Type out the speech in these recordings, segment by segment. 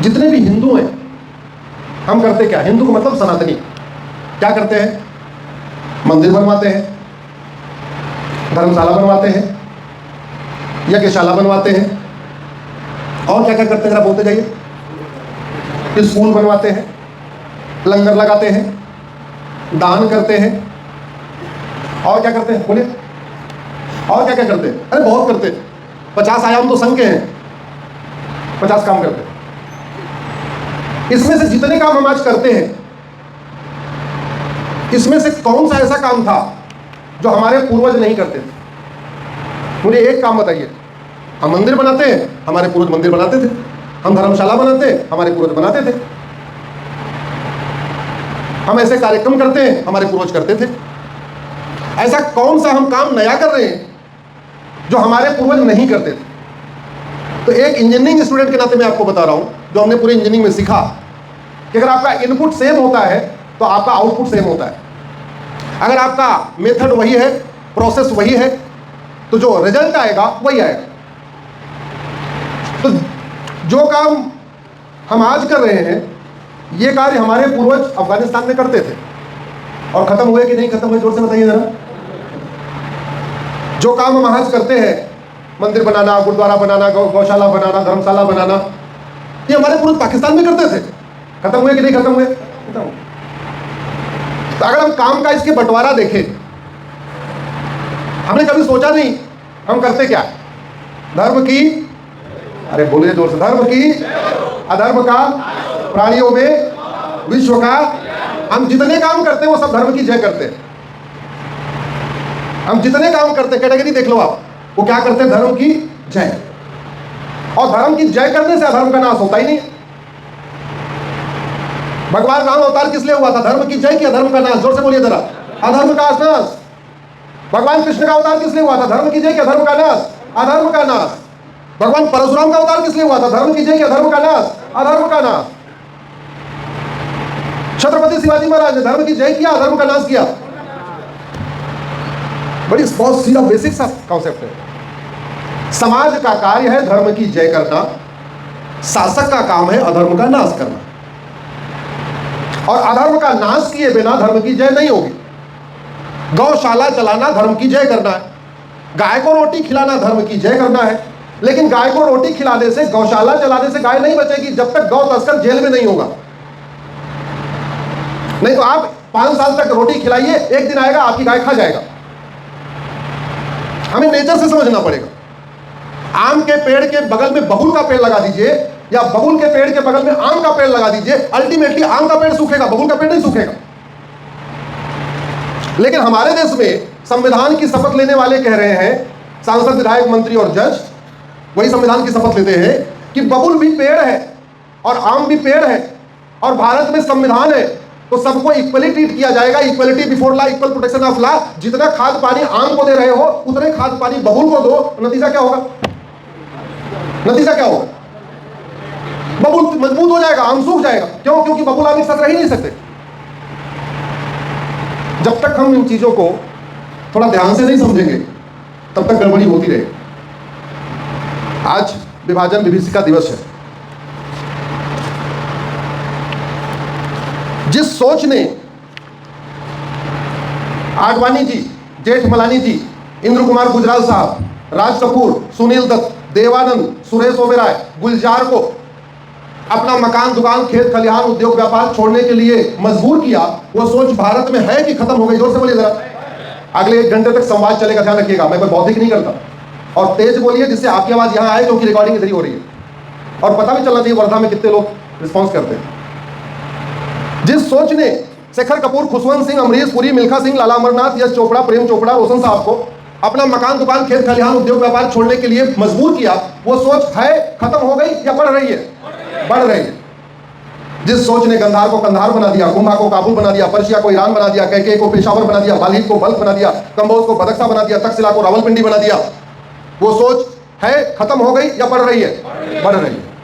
जितने भी हिंदू हैं, हम करते क्या? हिंदू का मतलब सनातनी क्या करते हैं? मंदिर बनवाते हैं, धर्मशाला बनवाते हैं, यज्ञशाला बनवाते हैं, और क्या क्या करते हैं जरा बोलते जाइए। स्कूल बनवाते हैं, लंगर लगाते हैं, दान करते हैं, और क्या करते हैं? बोलिए, और क्या क्या करते हैं? अरे बहुत करते हैं। 50 आयाम तो संघ के हैं, 50 काम करते हैं। इसमें से जितने काम हम आज करते हैं, इसमें से कौन सा ऐसा काम था जो हमारे पूर्वज नहीं करते थे? मुझे एक काम बताइए। हम मंदिर बनाते हैं, हमारे पूर्वज मंदिर बनाते थे। हम धर्मशाला बनाते हैं, हमारे पूर्वज बनाते थे। हम ऐसे कार्यक्रम करते हैं, हमारे पूर्वज करते थे। ऐसा कौन सा हम काम नया कर रहे हैं जो हमारे पूर्वज नहीं करते थे? तो एक इंजीनियरिंग स्टूडेंट के नाते मैं आपको बता रहा हूं, जो हमने पूरी इंजीनियरिंग में सीखा, कि अगर आपका इनपुट सेम होता है तो आपका आउटपुट सेम होता है। अगर आपका मेथड वही है, प्रोसेस वही है, तो जो रिजल्ट आएगा वही आएगा। तो जो काम हम आज कर रहे हैं, ये कार्य हमारे पूर्वज अफगानिस्तान में करते थे, और खत्म हुए कि नहीं खत्म हुए? जोर से बताइए जरा। जो काम हम आज करते हैं, मंदिर बनाना, गुरुद्वारा बनाना, गौशाला बनाना, धर्मशाला बनाना, ये हमारे पूर्वज पाकिस्तान में करते थे। खत्म हुए कि नहीं खत्म हुए? खत्म। तो अगर हम काम का इसके बंटवारा देखें, हमने कभी सोचा नहीं हम करते क्या? धर्म की, अरे बोलिए जोर से, धर्म की, अधर्म का, प्राणियों में, विश्व का। हम जितने काम करते हैं वो सब धर्म की जय करते हैं। हम जितने काम करते हैं, कैटेगरी देख लो आप, वो क्या करते हैं? धर्म की जय। और धर्म की जय करने से अधर्म का नाश होता ही नहीं। भगवान राम अवतार किस लिए हुआ था? धर्म की जय की अधर्म का नाश? जोर से बोलिए जरा। अधर्म का नाश। भगवान कृष्ण का अवतार किस लिए हुआ था? धर्म की जय की अधर्म का नाश? अधर्म का नाश। भगवान परशुराम का अवतार किस लिए हुआ था? धर्म की जय की अधर्म का नाश? अधर्म का नाश। छत्रपति शिवाजी महाराज ने धर्म की जय किया, अधर्म का नाश किया। बड़ी बहुत सीधा बेसिक सा कॉन्सेप्ट है। समाज का कार्य है धर्म की जय करना, शासक का काम है अधर्म का नाश करना। और अधर्म का नाश किए बिना धर्म की जय नहीं होगी। गौशाला चलाना धर्म की जय करना है, गाय को रोटी खिलाना धर्म की जय करना है। लेकिन गाय को रोटी खिलाने से, गौशाला चलाने से गाय नहीं बचेगी जब तक गौ तस्कर जेल में नहीं होगा। नहीं तो आप 5 साल तक रोटी खिलाइए, एक दिन आएगा आपकी गाय खा जाएगा। हमें नेचर से समझना पड़ेगा। आम के पेड़ के बगल में बबूल का पेड़ लगा दीजिए, या बबूल के पेड़ के बगल में आम का पेड़ लगा दीजिए, अल्टीमेटली आम का पेड़ सूखेगा, बबूल का पेड़ नहीं सूखेगा। लेकिन हमारे देश में संविधान की शपथ लेने वाले कह रहे हैं, सांसद, विधायक, मंत्री और जज वही संविधान की शपथ लेते हैं कि बबूल भी पेड़ है और आम भी पेड़ है, और भारत में संविधान है तो सबको इक्वली ट्रीट किया जाएगा। Equality before law, equal protection of law. जितना खाद पानी आम को दे रहे हो, उतने खाद पानी बबूल को दो। नतीजा क्या होगा? नतीजा क्या होगा? बबूल मजबूत हो जाएगा, आम सूख जाएगा। क्यों? क्योंकि बबूल आम एक साथ रह ही नहीं सकते। जब तक हम इन चीजों को थोड़ा ध्यान से नहीं समझेंगे, तब तक गड़बड़ी होती रहेगी। आज विभाजन विभीषिका दिवस है। जिस सोच ने आडवाणी जी, जेठमलानी जी, इंद्र कुमार गुजराल साहब, राज कपूर, सुनील दत्त, देवानंद, सुरेश ओबेरॉय, गुलजार को अपना मकान, दुकान, खेत खलिहान, उद्योग व्यापार छोड़ने के लिए मजबूर किया, वो सोच भारत में है कि खत्म हो गई? जोर से बोलिए जरा। अगले 1 घंटे तक संवाद चलेगा, ध्यान रखिएगा। मैं कोई बौद्धिक नहीं करता। और तेज बोलिए जिससे आपकी आवाज यहां आए, क्योंकि रिकॉर्डिंग इधर ही हो रही है और पता भी चलना चाहिए वर्धा में कितने लोग रिस्पॉन्स करते हैं। जिस सोच ने शेखर कपूर, खुशवंत सिंह, अमरीश पुरी, मिल्खा सिंह, लाला अमरनाथ, यश चोपड़ा, प्रेम चोपड़ा, रोशन साहब को अपना मकान, दुकान, खेत खलिहान, उद्योग व्यापार छोड़ने के लिए मजबूर किया, वो सोच है खत्म हो गई या बढ़ रही है? बढ़ रही है। जिस सोच ने गंधार को कंधार बना दिया, कुंभा को काबुल बना दिया, पर्शिया को ईरान बना दिया, कैके को पेशावर बना दिया, बालिद को बल्क बना दिया, कंबोज को बदख्शा बना दिया, तक्षशिला को रावलपिंडी बना दिया, वो सोच है खत्म हो गई या बढ़ रही है? बढ़ रही है।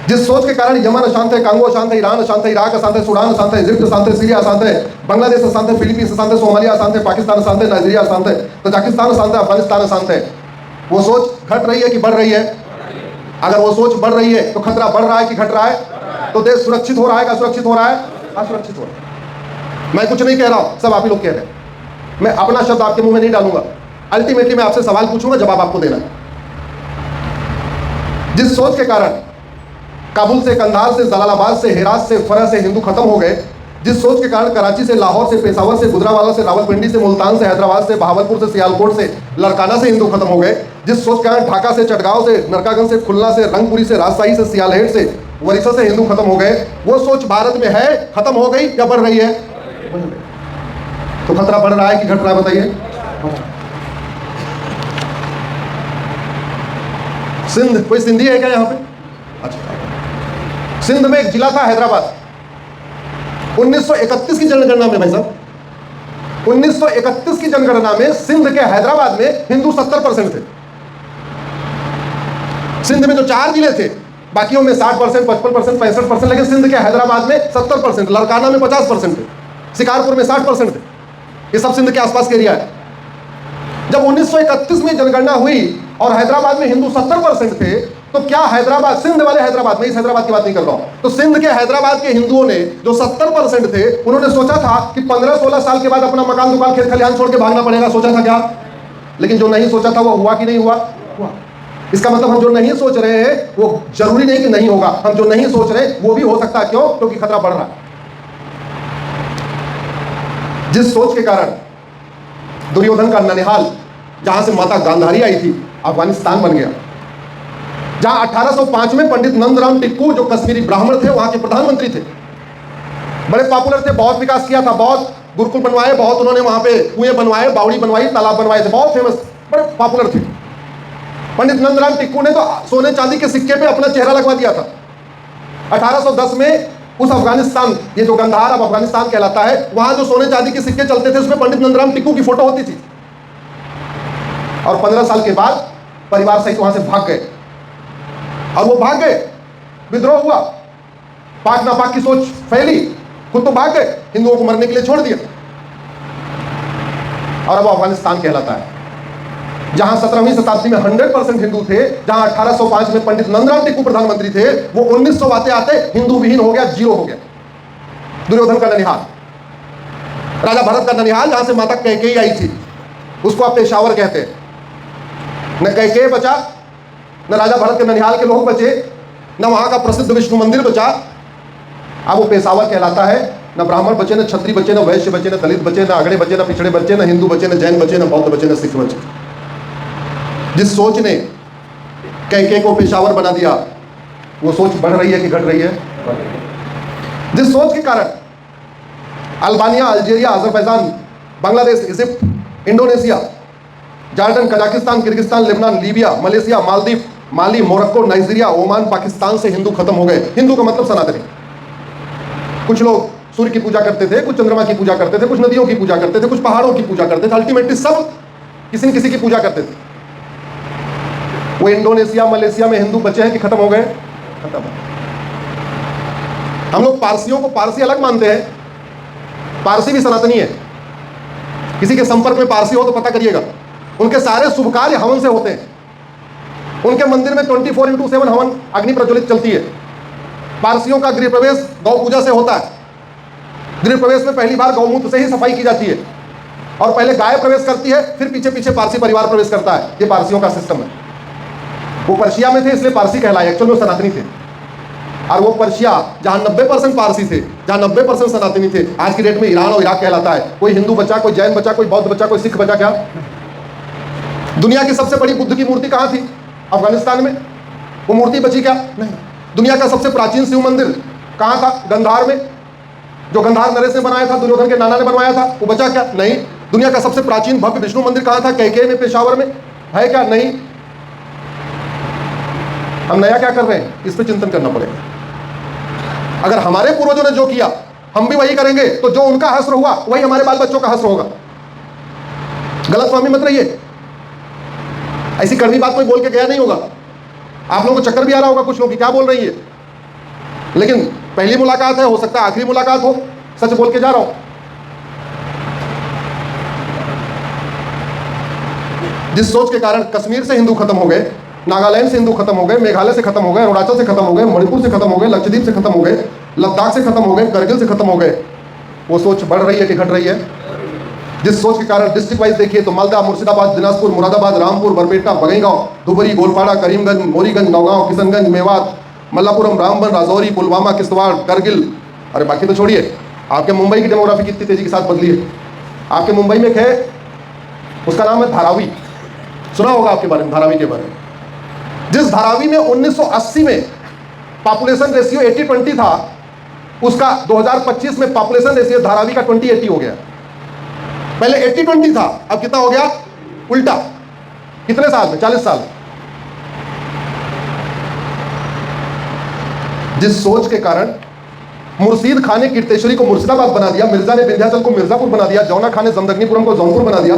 जिस सोच के कारण यमन अशांत है, कांगो अशांत है, ईरान अशांत है, इराक अशांत है, सूडान अशांत है, इजिप्ट अशांत है, सीरिया अशांत है, बांग्लादेश अशांत है, फिलीपींस अशांत है, सोमालिया अशांत है, पाकिस्तान अशांत है, नाइजीरिया अशांत है, तजाकिस्तान अशांत है, अफगानिस्तान अशांत है, वो सोच घट रही है कि बढ़ रही है? अगर वो सोच बढ़ रही है तो खतरा बढ़ रहा है कि घट रहा है? तो देश सुरक्षित हो रहा है, असुरक्षित हो रहा है? असुरक्षित हो रहा है। मैं कुछ नहीं कह रहा हूं, सब आप ही लोग कह रहे हैं। मैं अपना शब्द आपके मुंह में नहीं डालूंगा। अल्टीमेटली मैं आपसे सवाल पूछूंगा, जवाब आपको देना है। जिस सोच के कारण काबुल से, कंधार से, जलालाबाद से, हेरात से, फरह से हिंदू खत्म हो गए, जिस सोच के कारण कराची से, लाहौर से, पेशावर से, गुजरांवाला से, रावलपिंडी से, मुल्तान से, हैदराबाद से, बहावलपुर से, सियालकोट से, लड़काना से हिंदू खत्म हो गए, जिस सोच के कारण ढाका से, चटगांव से, नरकागंज से, खुलना से, रंगपुरी से, राजशाही से, सियालहेट से, वरिसा से हिंदू खत्म हो गए, वो सोच भारत में है, खत्म हो गई या बढ़ रही है? तो खतरा बढ़ रहा है कि घट रहा है, बताइए। सिंध, कोई सिंधी है क्या यहाँ पे? अच्छा, सिंध में एक जिला था हैदराबाद। 1931 की जनगणना में, भाई साहब 1931 की जनगणना में सिंध के हैदराबाद में हिंदू 70% थे। सिंध में जो 4 जिले थे, बाकियों में 60%, 55%, 65%, लेकिन सिंध के हैदराबाद में 70%, लड़काना में 50% थे, शिकारपुर में 60% थे। ये सब सिंध के आसपास के एरिया है। जब 1931 में जनगणना हुई और हैदराबाद में हिंदू 70% थे, तो क्या हैदराबाद, सिंध वाले हैदराबाद में, इस हैदराबाद की बात नहीं कर रहा हूं, तो सिंध के हैदराबाद के हिंदुओं ने जो 70% थे, उन्होंने सोचा था कि 15-16 साल के बाद अपना मकान दुकान खेत खलिहान छोड़ के भागना पड़ेगा? सोचा था क्या? लेकिन जो नहीं सोचा था वो हुआ कि नहीं हुआ? हुआ। इसका मतलब हम जो नहीं सोच रहे हैं वो जरूरी नहीं कि नहीं होगा, हम जो नहीं सोच रहे वो भी हो सकता है। क्यों? क्योंकि खतरा बढ़ रहा है। जिस सोच के कारण दुर्योधन का ननिहाल, जहां से माता गांधारी आई थी, अफगानिस्तान बन गया, जहां 1805 में पंडित नंदराम टिक्कू, जो कश्मीरी ब्राह्मण थे, वहां के प्रधानमंत्री थे, बड़े पॉपुलर थे, बहुत विकास किया था, बहुत गुरुकुल बनवाए, बहुत उन्होंने वहां पे कुएं बनवाए, बावड़ी बनवाई, तालाब बनवाए थे, बहुत फेमस, बड़े पॉपुलर थे। पंडित नंदराम टिक्कू ने तो सोने चांदी के सिक्के पे अपना चेहरा लगवा दिया था। 1810 में उस अफगानिस्तान, ये जो गंधार अब अफगानिस्तान कहलाता है, वहां जो सोने चांदी के सिक्के चलते थे उसमें पंडित नंदराम टिक्कू की फोटो होती थी। और 15 साल के बाद परिवार सहित वहां से भाग गए, और वो भाग गए, विद्रोह हुआ, पाक नापाक की सोच फैली, खुद तो भाग गए, हिंदुओं को मरने के लिए छोड़ दिया, और अब अफगानिस्तान कहलाता है। जहां 17वीं शताब्दी में 100% हिंदू थे, जहां 1805 में पंडित नंदराम टिक्कू प्रधानमंत्री थे, वो 1900 आते आते हिंदू विहीन हो गया, जीरो हो गया। दुर्योधन का ननिहाल, राजा भरत का ननिहाल, जहां से माता कैकेयी आई थी, उसको आप पेशावर कहते हैं। न कैकेयी बचा, न राजा भरत के ननिहाल के लोग बचे, न वहां का प्रसिद्ध विष्णु मंदिर बचा, अब वो पेशावर कहलाता है। न ब्राह्मण बचे, न क्षत्रिय बचे, न वैश्य बचे, न दलित बचे, न अगड़े बचे, न पिछड़े बचे, न हिंदू बचे, न जैन बचे, न बौद्ध बचे, न सिख बचे। जिस सोच ने कैकेयी को पेशावर बना दिया, वो सोच बढ़ रही है कि घट रही है? जिस सोच के कारण Albania, Algeria, Azerbaijan, Bangladesh, Egypt, Indonesia, Jordan, Kazakhstan, Kyrgyzstan, Lebanon, Libya, Malaysia, Maldives, Mali, Morocco, Nigeria, Oman, Pakistan से हिंदू खत्म हो गए। हिंदू का मतलब सनातनी। कुछ लोग सूर्य की पूजा करते थे, कुछ चंद्रमा की पूजा करते थे, कुछ नदियों की पूजा करते थे, कुछ पहाड़ों की पूजा करते थे, अल्टीमेटली सब किसी न किसी की पूजा करते थे। वो इंडोनेशिया, मलेशिया में हिंदू बचे हैं कि खत्म हो गए? खत्म। हम लोग पारसियों को पारसी अलग मानते हैं, पारसी भी सनातनी है। किसी के संपर्क में पारसी हो तो पता करिएगा, उनके सारे शुभ कार्य हवन से होते हैं। उनके मंदिर में 24/7 हवन अग्नि प्रज्वलित चलती है। पारसियों का गृह प्रवेश गौ पूजा से होता है। गृह प्रवेश में पहली बार गौमूत्र से ही सफाई की जाती है, और पहले गाय प्रवेश करती है, फिर पीछे पीछे पारसी परिवार प्रवेश करता है। ये पारसियों का सिस्टम है। वो पर्शिया में थे इसलिए पारसी कहलाए, एक्चुअल में सनातनी थे। और वो पर्शिया जहां 90% पारसी थे, जहां 90% सनातनी थे, आज की डेट में ईरान और इराक कहलाता है। कोई हिंदू बचा, कोई जैन बचा, कोई बौद्ध बचा, कोई सिख बचा क्या? दुनिया की सबसे बड़ी बुद्ध की मूर्ति कहां थी? अफगानिस्तान में। वो मूर्ति बची क्या? नहीं। दुनिया का सबसे प्राचीन शिव मंदिर कहां था? गंधार में। जो गंधार नरेश ने बनाया था, दुर्योधन के नाना ने बनवाया था, वो बचा क्या? नहीं। दुनिया का सबसे प्राचीन भव्य विष्णु मंदिर कहां था? कैकेयी में, पेशावर में, है क्या? नहीं। हम नया क्या कर रहे हैं, इस पर चिंतन करना पड़ेगा। अगर हमारे पूर्वजों ने जो किया हम भी वही करेंगे, तो जो उनका हश्र हुआ वही हमारे बाल बच्चों का हश्र होगा। गलतफहमी मत रहिए, ऐसी कड़वी बात कोई बोल के गया नहीं होगा। आप लोगों को चक्कर भी आ रहा होगा, कुछ लोग की क्या बोल रही है, लेकिन पहली मुलाकात है, हो सकता है आखिरी मुलाकात हो, सच बोल के जा रहा हूं। जिस सोच के कारण कश्मीर से हिंदू खत्म हो गए, नागालैंड से हिंदू खत्म हो गए, मेघालय से खत्म हो गए, अरुणाचल से खत्म हो गए, मणिपुर से खत्म हो गए, लक्षद्वीप से खत्म हो गए, लद्दाख से खत्म हो गए, करगिल से खत्म हो गए। वो सोच बढ़ रही है कि घट रही है? जिस सोच के कारण डिस्ट्रिक्ट वाइज देखिए तो मालदा, मुर्शिदाबाद, दिनाजपुर, मुरादाबाद, रामपुर, बरपेटा, बगईगांव, धुबरी, गोलपाड़ा, करीमगंज, मोरीगंज, नौगांव, किशनगंज, मेवात, मल्लापुरम, रामबन, राजौरी, पुलवामा, किश्तवाड़, करगिल, अरे बाकी तो छोड़िए, आपके मुंबई की डेमोग्राफी कितनी तेजी के साथ बदली है। आपके मुंबई में एक है, उसका नाम है धारावी, सुना होगा आपके बारे में, धारावी के बारे में। जिस धारावी में 1980 में पॉपुलेशन रेशियो 80-20 था, उसका 2025 में पॉपुलेशन रेशियो धारावी का 20-80 हो गया। पहले 80-20 था, अब कितना हो गया? उल्टा। कितने साल में? 40 साल। जिस सोच के कारण मुर्शीद खान ने कीर्तेश्वरी को मुर्शिदाबाद बना दिया, मिर्जा ने विंध्याचल को मिर्जापुर बना दिया, जौना खान ने जमदग्निपुरम को जौनपुर बना दिया,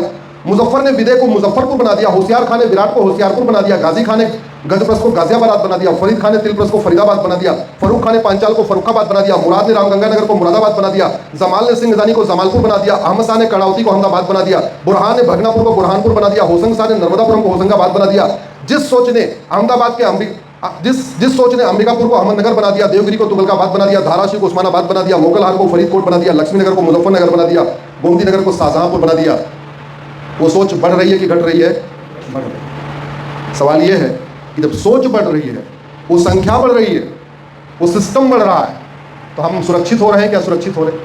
मुजफ्फर ने विदय को मुजफ्फरपुर बना दिया, होशियार खान ने विराट को होशियारपुर बना दिया, गाजी खान ने गजप्रस को गाजियाबाद बना दिया, फरीद खान ने तिलप्रस को फरीदाबाद बना दिया, फरूख खान ने पांचाल को फरुखाबाद बना दिया, मुराद ने रामगंगानगर को मुरादाबाद बना दिया, जमाल ने सिंहदानी को जमालपुर बना दिया, अहमद शाह ने कर्णावती को अहमदाबाद बना दिया, बुरहान ने भगनापुर को बुरहानपुर बना दिया, होशंग शाह ने नर्मदापुरम को होशंगाबाद बना दिया। जिस सोच ने अहमदाबाद के जिस सोच ने अंबिकापुर को अहमदनगर बना दिया, देवगिरी को तुगलकाबाद बना दिया, धाराशिव को उस्मानाबाद बना दिया, मोगलहार को फरीदकोट बना दिया, लक्ष्मीनगर को मुजफ्फरनगर बना दिया, गोमती नगर को शाहजहांपुर बना दिया, वो सोच बढ़ रही है कि घट रही है? बढ़ रही है। सवाल ये है कि जब सोच बढ़ रही है, वो संख्या बढ़ रही है, वो सिस्टम बढ़ रहा है, तो हम सुरक्षित हो रहे हैं क्या? सुरक्षित हो रहे हैं?